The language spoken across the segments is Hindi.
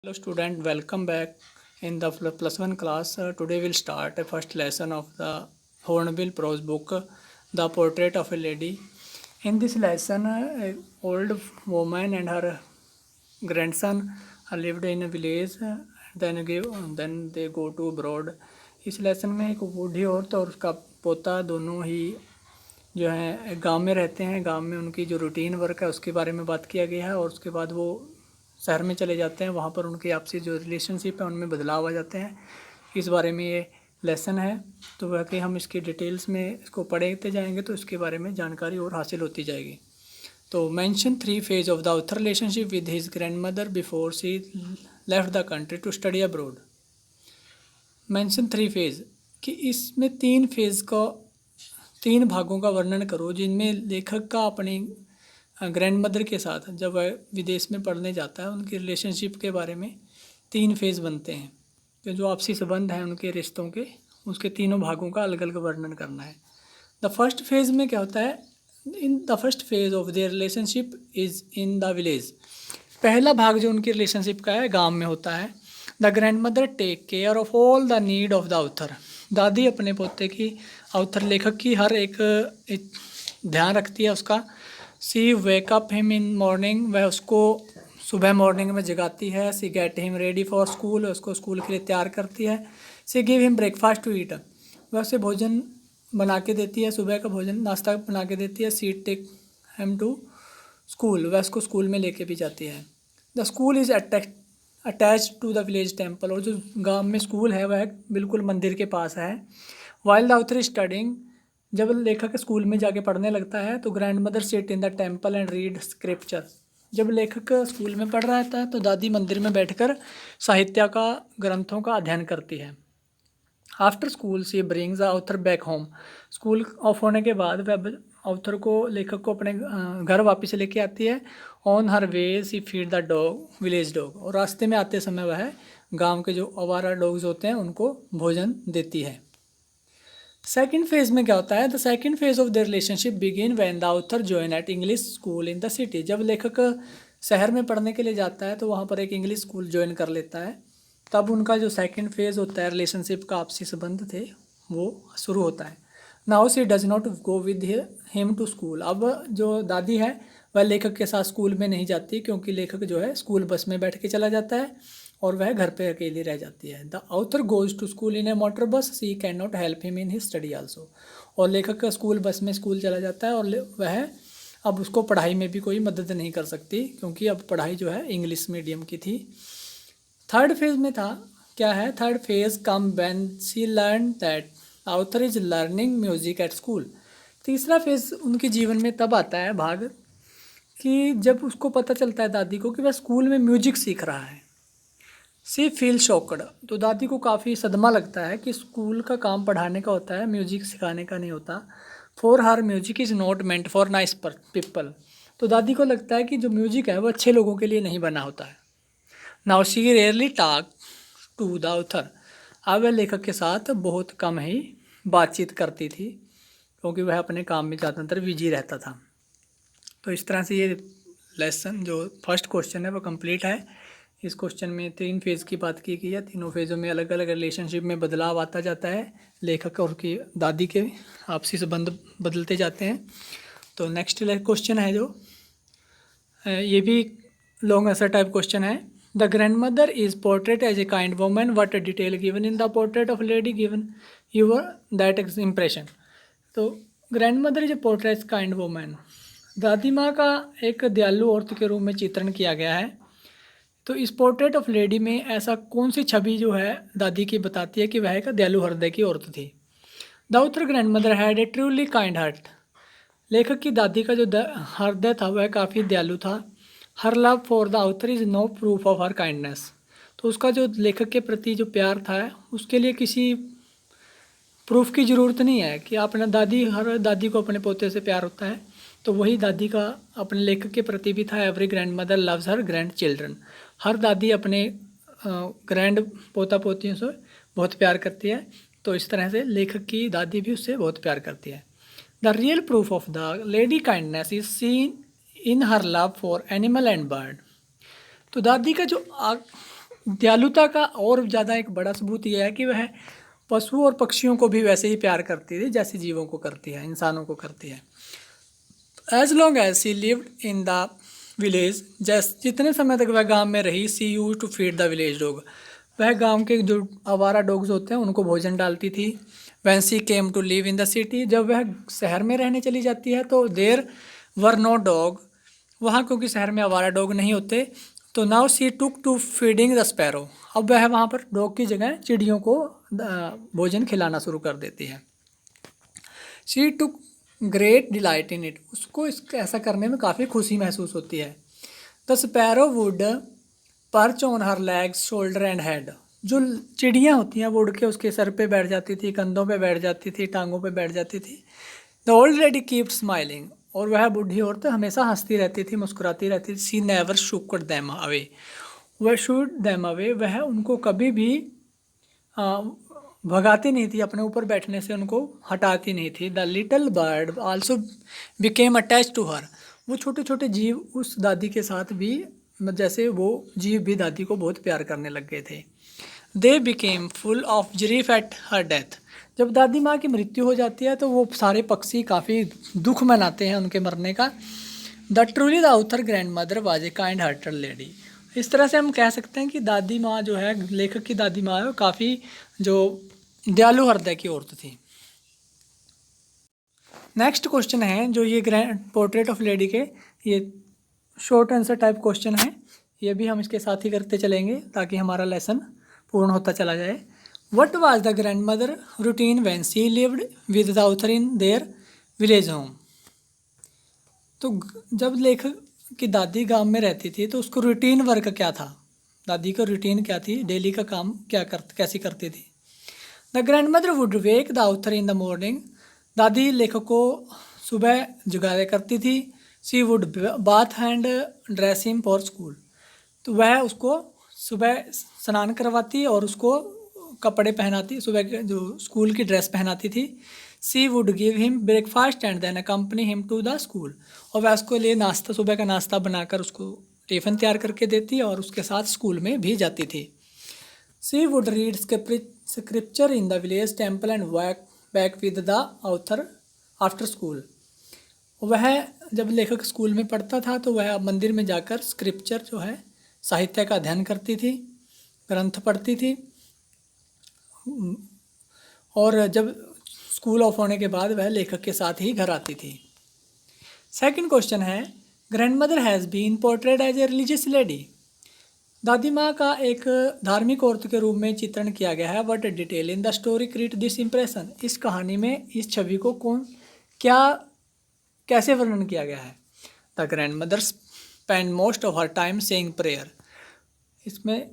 Hello student, welcome back in the plus one class. Today we'll start a first lesson of the Hornbill prose book, The Portrait of a Lady. In this lesson, a old woman and her grandson lived in a village. Then they go to abroad. इस लेसन में एक बूढ़ी औरत और उसका पोता दोनों ही जो है गांव में रहते हैं। गांव में उनकी जो रूटीन वर्क है उसके बारे में बात किया गया है, और उसके बाद वो शहर में चले जाते हैं। वहाँ पर उनकी आपसी जो रिलेशनशिप है उनमें बदलाव आ जाते हैं। इस बारे में ये लेसन है, तो वह कि हम इसकी डिटेल्स में इसको पढ़ते जाएंगे तो इसके बारे में जानकारी और हासिल होती जाएगी। तो mention 3 phase of the author relationship with his grandmother before she left the country to study abroad. Mention 3 phase कि इसमें 3 फेज का 3 भागों का वर्णन करो जिनमें लेखक का अपनी ग्रैंडमदर के साथ जब वह विदेश में पढ़ने जाता है उनकी रिलेशनशिप के बारे में 3 फेज़ बनते हैं। तो जो आपसी संबंध हैं उनके रिश्तों के, उसके तीनों भागों का अलग अलग वर्णन करना है। द फर्स्ट फेज़ में क्या होता है? In the first phase of their relationship is in the village. पहला भाग जो उनकी रिलेशनशिप का है गाँव में होता है। The grand mother take care of all the need of the author. दादी अपने पोते की, ऑथर लेखक की हर एक ध्यान रखती है उसका। She wake up him in morning, वह उसको सुबह मॉर्निंग में जगाती है। She get him ready for school, उसको स्कूल के लिए तैयार करती है। She give him breakfast to eat, वह उसे भोजन बना के देती है, सुबह का भोजन नाश्ता बना के देती है। She take him to school, वह उसको स्कूल में लेके भी जाती है। The school is attach to the village temple, और जो गांव में स्कूल है वह बिल्कुल मंदिर के पास है। वाइल द ऑथर स्टडिंग, जब लेखक स्कूल में जाके पढ़ने लगता है तो grand mother sit in the temple and read scripture. जब लेखक स्कूल में पढ़ रहा था तो दादी मंदिर में बैठकर साहित्य का ग्रंथों का अध्ययन करती है। After school she brings the author back home, school off होने के बाद वह ऑथर को, लेखक को अपने घर वापस लेके आती है। On her way she feed the dog, village dog, और रास्ते में आते समय वह गांव के जो आवारा डॉग्स होते हैं उनको भोजन देती है। सेकेंड फेज में क्या होता है? The second phase of the relationship begin when the author join at English school in the city. जब लेखक शहर में पढ़ने के लिए जाता है तो वहाँ पर एक इंग्लिश स्कूल ज्वाइन कर लेता है, तब उनका जो सेकेंड फेज होता है रिलेशनशिप का, आपसी संबंध थे, वो शुरू होता है। Now she does not go with him to school. अब जो दादी है वह लेखक के साथ स्कूल में नहीं जाती, क्योंकि लेखक जो है स्कूल बस में बैठ के चला जाता है और वह घर पे अकेली रह जाती है। The author goes to school in a motor bus, she can not help him in his study also. और लेखक का स्कूल बस में स्कूल चला जाता है और वह अब उसको पढ़ाई में भी कोई मदद नहीं कर सकती, क्योंकि अब पढ़ाई जो है इंग्लिश मीडियम की थी। थर्ड फेज में था, क्या है? Third phase come when she learn that author is learning music at school. तीसरा फेज उनके जीवन में तब आता है भाग कि जब उसको पता चलता है दादी को कि वह स्कूल में म्यूजिक सीख रहा है। सी फील शॉक्ड, तो दादी को काफ़ी सदमा लगता है कि स्कूल का काम पढ़ाने का होता है, म्यूजिक सिखाने का नहीं होता। For her music is not meant for nice people, तो दादी को लगता है कि जो म्यूजिक है वो अच्छे लोगों के लिए नहीं बना होता है। Now she rarely talk to the author, अब वह लेखक के साथ बहुत कम ही बातचीत करती थी, क्योंकि वह अपने काम में ज़्यादातर बिजी रहता था। तो इस तरह से ये लेसन जो फर्स्ट क्वेश्चन है वो कंप्लीट है। इस क्वेश्चन में 3 फेज़ की बात की गई है। तीनों फेज़ों में अलग अलग रिलेशनशिप में बदलाव आता जाता है, लेखक और की दादी के आपसी संबंध बदलते जाते हैं। तो नेक्स्ट क्वेश्चन है जो ये भी लॉन्ग आंसर टाइप क्वेश्चन है। The grand mother is portrait as a kind woman, what detail given in the portrait of lady given your that impression. तो grand mother is a portrait kind woman, दादी माँ का एक दयालु औरत के रूप में चित्रण किया गया है। तो इस पोर्ट्रेट ऑफ लेडी में ऐसा कौन सी छवि जो है दादी की बताती है कि वह एक दयालु हृदय की औरत थी। The author grand mother had a truly kind heart, लेखक की दादी का जो हृदय था वह काफ़ी दयालु था। Her love for the author is no proof of her kindness, तो उसका जो लेखक के प्रति जो प्यार था उसके लिए किसी प्रूफ की ज़रूरत नहीं है कि अपना हर दादी को अपने पोते से प्यार होता है, तो वही दादी का अपने लेखक के प्रति भी था। Every grand mother loves her grand children, हर दादी अपने ग्रैंड पोता पोतियों से बहुत प्यार करती है, तो इस तरह से लेखक की दादी भी उससे बहुत प्यार करती है। The real proof of the lady kindness is seen in her love for animal and bird, तो दादी का जो दयालुता का और ज़्यादा एक बड़ा सबूत यह है कि वह पशु और पक्षियों को भी वैसे ही प्यार करती थी जैसे जीवों को करती है, इंसानों को करती है। As long as she lived in the village, जितने समय तक वह गांव में रही, she use to feed the village dog, वह गांव के जो आवारा डॉग्स होते हैं उनको भोजन डालती थी। When she came to live in the city, जब वह शहर में रहने चली जाती है तो देर वर नो डॉग, वहाँ क्योंकि शहर में आवारा डॉग नहीं होते, तो now she took to feeding the sparrow, अब वह वहाँ पर डॉग की जगह चिड़ियों को भोजन खिलाना शुरू कर देती है। She took great delight in it, उसको ऐसा करने में काफ़ी खुशी महसूस होती है। The sparrow would perch on her legs shoulder and head, जो चिड़ियाँ होती हैं वो उड़ के उसके सर पे बैठ जाती थी, कंधों पे बैठ जाती थी, टांगों पे बैठ जाती थी। The old lady keep smiling, और वह बूढ़ी औरत हमेशा हंसती रहती थी, मुस्कुराती रहती थी। सी नेवर शुक्ड देम अवे, वह शूड देम अवे, वह उनको कभी भी भगाती नहीं थी, अपने ऊपर बैठने से उनको हटाती नहीं थी। The little bird also became attach to her, वो छोटे छोटे जीव उस दादी के साथ भी, जैसे वो जीव भी दादी को बहुत प्यार करने लग गए थे। They became full of Zarif at her death, जब दादी माँ की मृत्यु हो जाती है तो वो सारे पक्षी काफ़ी दुख मनाते हैं उनके मरने का। The truly the author grand mother was a kind hearted lady, इस तरह से हम कह सकते हैं कि दादी माँ जो है, लेखक की दादी माँ है, वो काफ़ी जो दयालु हृदय की औरत थी। नेक्स्ट क्वेश्चन है जो ये ग्रैंड पोर्ट्रेट ऑफ लेडी के ये शॉर्ट आंसर टाइप क्वेश्चन है, ये भी हम इसके साथ ही करते चलेंगे ताकि हमारा लेसन पूर्ण होता चला जाए। What was the grand mother routine van she lived with the author in their village home, तो जब लेखक की दादी गांव में रहती थी तो उसको रूटीन वर्क क्या था, दादी का रूटीन क्या थी, डेली का काम कैसी करती थी। The grand mother would wake the author in the morning, दादी लेखक को सुबह जगाया करती थी। She would bath and dress him for school, तो वह उसको सुबह स्नान करवाती और उसको कपड़े पहनाती, सुबह के जो स्कूल की ड्रेस पहनाती थी। She would give him breakfast and then accompany him to the school, और वह उसके लिए नाश्ता, सुबह का नाश्ता बनाकर उसको टिफ़िन तैयार करके देती और उसके साथ स्कूल में भी जाती थी। She would read scripture in the village temple and back with the author after school, वह जब लेखक स्कूल में पढ़ता था तो वह मंदिर में जाकर स्क्रिप्चर जो है साहित्य का अध्ययन करती थी, ग्रंथ पढ़ती थी, और जब स्कूल ऑफ होने के बाद वह लेखक के साथ ही घर आती थी। सेकंड क्वेश्चन है grandmother has been portrayed as a religious lady, दादी माँ का एक धार्मिक औरत के रूप में चित्रण किया गया है। What detail in the story create this impression, इस कहानी में इस छवि को कैसे वर्णन किया गया है। The grand mother spend most of her time saying prayer, इसमें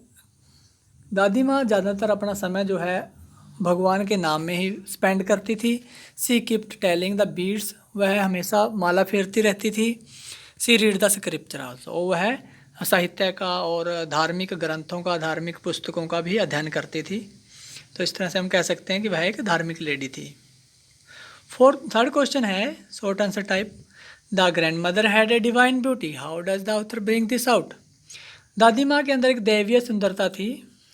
दादी माँ ज़्यादातर अपना समय जो है भगवान के नाम में ही स्पेंड करती थी। सी कीप्ट टेलिंग द बीड्स, वह हमेशा माला फेरती रहती थी। सी रीड द स्क्रिप्चर आल्सो, वह साहित्य का और धार्मिक ग्रंथों का, धार्मिक पुस्तकों का भी अध्ययन करती थी। तो इस तरह से हम कह सकते हैं कि वह एक धार्मिक लेडी थी। थर्ड क्वेश्चन है short answer type, the grand mother had a divine beauty, how does the author bring this out, दादी माँ के अंदर एक दैवीय सुंदरता थी,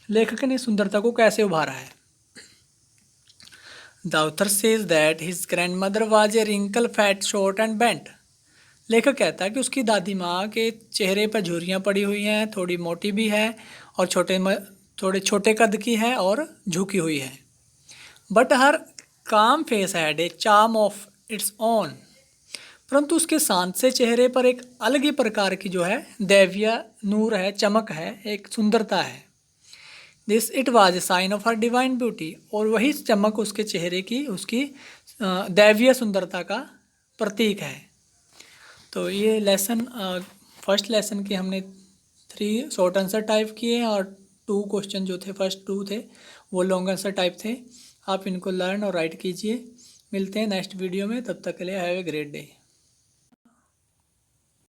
लेखक ने सुंदरता को कैसे उभारा है। The author says that his grandmother was a wrinkle fat short and bent, लेखक कहता है कि उसकी दादी माँ के चेहरे पर झुर्रियाँ पड़ी हुई हैं, थोड़ी मोटी भी है और थोड़े छोटे कद की है और झुकी हुई है। बट हर काम face had a charm of its own, परंतु उसके शांत से चेहरे पर एक अलग ही प्रकार की जो है दैवीय नूर है, चमक है, एक सुंदरता है। This it was a sign of her divine beauty, और वही चमक उसके चेहरे की उसकी दैवीय सुंदरता का प्रतीक है। तो ये लेसन फर्स्ट लेसन के हमने 3 शॉर्ट आंसर टाइप किए और 2 क्वेश्चन जो थे, फर्स्ट 2 थे वो लॉन्ग आंसर टाइप थे। आप इनको लर्न और राइट कीजिए। मिलते हैं नेक्स्ट वीडियो में, तब तक के लिए हैव ए ग्रेट डे।